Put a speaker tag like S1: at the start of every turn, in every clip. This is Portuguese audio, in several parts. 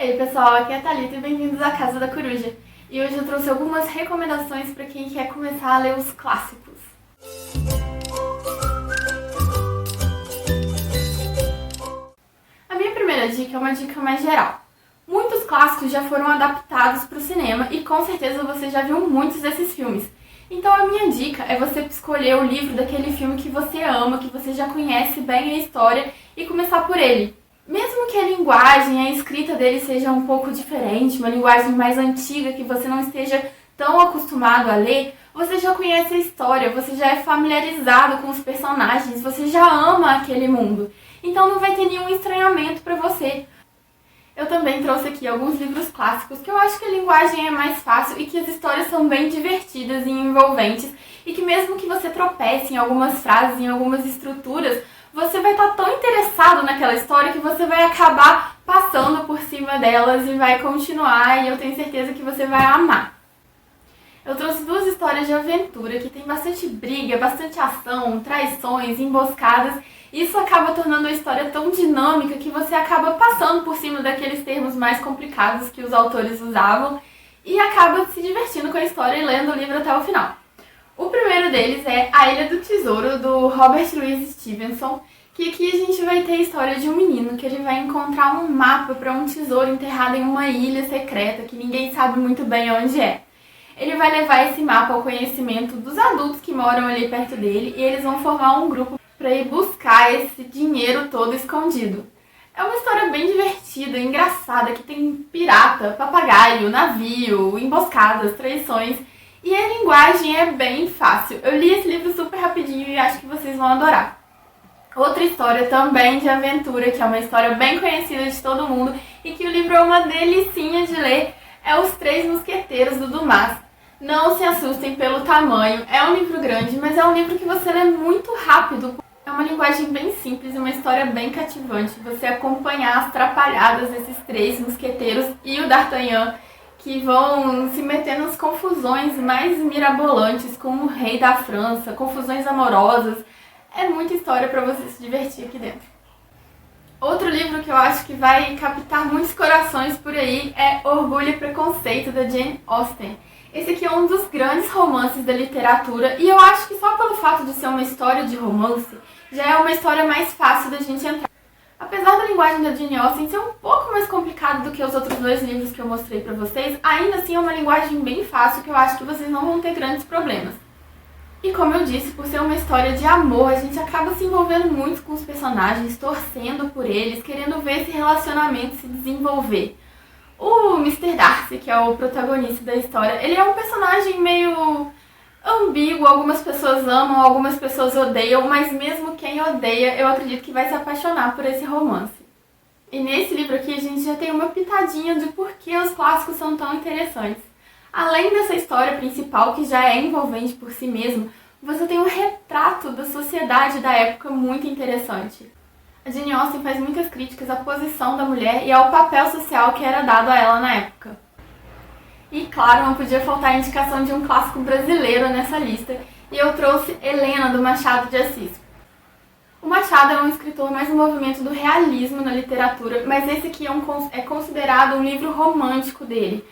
S1: Ei pessoal, aqui é a Thalita e bem-vindos à Casa da Coruja. E hoje eu trouxe algumas recomendações para quem quer começar a ler os clássicos. A minha primeira dica é uma dica mais geral. Muitos clássicos já foram adaptados para o cinema e com certeza você já viu muitos desses filmes. Então a minha dica é você escolher o livro daquele filme que você ama, que você já conhece bem a história e começar por ele. Mesmo que a linguagem, a escrita dele seja um pouco diferente, uma linguagem mais antiga que você não esteja tão acostumado a ler, você já conhece a história, você já é familiarizado com os personagens, você já ama aquele mundo. Então não vai ter nenhum estranhamento para você. Eu também trouxe aqui alguns livros clássicos que eu acho que a linguagem é mais fácil e que as histórias são bem divertidas e envolventes e que mesmo que você tropece em algumas frases, em algumas estruturas, você vai estar tão interessado naquela história que você vai acabar passando por cima delas e vai continuar, e eu tenho certeza que você vai amar. Eu trouxe duas histórias de aventura que tem bastante briga, bastante ação, traições, emboscadas. Isso acaba tornando a história tão dinâmica que você acaba passando por cima daqueles termos mais complicados que os autores usavam e acaba se divertindo com a história e lendo o livro até o final. O primeiro deles é A Ilha do Tesouro, do Robert Louis Stevenson, que aqui a gente vai ter a história de um menino que ele vai encontrar um mapa para um tesouro enterrado em uma ilha secreta que ninguém sabe muito bem onde é. Ele vai levar esse mapa ao conhecimento dos adultos que moram ali perto dele e eles vão formar um grupo para ir buscar esse dinheiro todo escondido. É uma história bem divertida, engraçada, que tem pirata, papagaio, navio, emboscadas, traições. E a linguagem é bem fácil. Eu li esse livro super rapidinho e acho que vocês vão adorar. Outra história também de aventura, que é uma história bem conhecida de todo mundo e que o livro é uma delicinha de ler, é Os Três Mosqueteiros, do Dumas. Não se assustem pelo tamanho, é um livro grande, mas é um livro que você lê muito rápido. É uma linguagem bem simples e uma história bem cativante. Você acompanhar as trapalhadas desses três mosqueteiros e o D'Artagnan, que vão se meter nas confusões mais mirabolantes com o rei da França, confusões amorosas. É muita história para você se divertir aqui dentro. Outro livro que eu acho que vai captar muitos corações por aí é Orgulho e Preconceito, da Jane Austen. Esse aqui é um dos grandes romances da literatura e eu acho que só pelo fato de ser uma história de romance, já é uma história mais fácil da gente entrar. Apesar da linguagem da Jane Austen ser um pouco mais complicada do que os outros dois livros que eu mostrei pra vocês, ainda assim é uma linguagem bem fácil que eu acho que vocês não vão ter grandes problemas. E como eu disse, por ser uma história de amor, a gente acaba se envolvendo muito com os personagens, torcendo por eles, querendo ver esse relacionamento se desenvolver. O Mr. Darcy, que é o protagonista da história, ele é um personagem meio ambíguo, algumas pessoas amam, algumas pessoas odeiam, mas mesmo quem odeia, eu acredito que vai se apaixonar por esse romance. E nesse livro aqui a gente já tem uma pitadinha de por que os clássicos são tão interessantes. Além dessa história principal, que já é envolvente por si mesmo, você tem um retrato da sociedade da época muito interessante. A Jane Austen faz muitas críticas à posição da mulher e ao papel social que era dado a ela na época. E claro, não podia faltar a indicação de um clássico brasileiro nessa lista, e eu trouxe Helena, do Machado de Assis. O Machado é um escritor mais no movimento do realismo na literatura, mas esse aqui é considerado um livro romântico dele.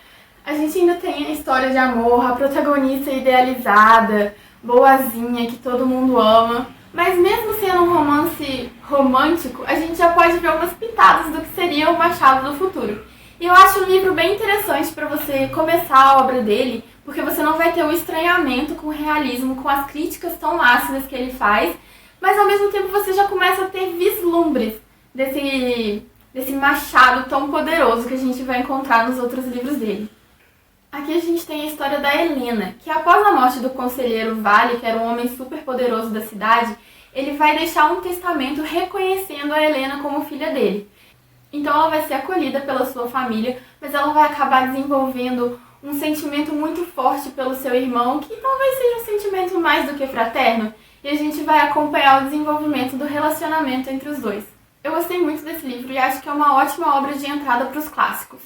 S1: A gente ainda tem a história de amor, a protagonista idealizada, boazinha, que todo mundo ama, mas mesmo sendo um romance romântico, a gente já pode ver umas pitadas do que seria o Machado do futuro. E eu acho um livro bem interessante para você começar a obra dele, porque você não vai ter o estranhamento com o realismo, com as críticas tão ácidas que ele faz, mas ao mesmo tempo você já começa a ter vislumbres desse Machado tão poderoso que a gente vai encontrar nos outros livros dele. Aqui a gente tem a história da Helena, que após a morte do conselheiro Vale, que era um homem super poderoso da cidade, ele vai deixar um testamento reconhecendo a Helena como filha dele. Então ela vai ser acolhida pela sua família, mas ela vai acabar desenvolvendo um sentimento muito forte pelo seu irmão, que talvez seja um sentimento mais do que fraterno, e a gente vai acompanhar o desenvolvimento do relacionamento entre os dois. Eu gostei muito desse livro e acho que é uma ótima obra de entrada para os clássicos.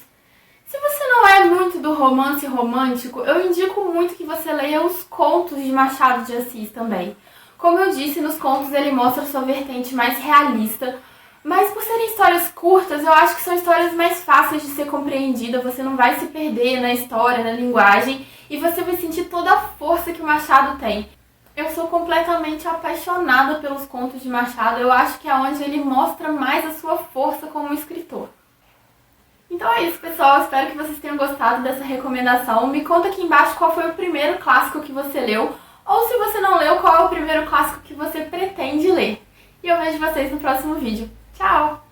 S1: Se você não é muito do romance romântico, eu indico muito que você leia os contos de Machado de Assis também. Como eu disse, nos contos ele mostra sua vertente mais realista, Mas por serem histórias curtas, eu acho que são histórias mais fáceis de ser compreendida, você não vai se perder na história, na linguagem, e você vai sentir toda a força que o Machado tem. Eu sou completamente apaixonada pelos contos de Machado, eu acho que é onde ele mostra mais a sua força como escritor. Então é isso, pessoal, espero que vocês tenham gostado dessa recomendação. Me conta aqui embaixo qual foi o primeiro clássico que você leu, ou se você não leu, qual é o primeiro clássico que você pretende ler. E eu vejo vocês no próximo vídeo. Tchau!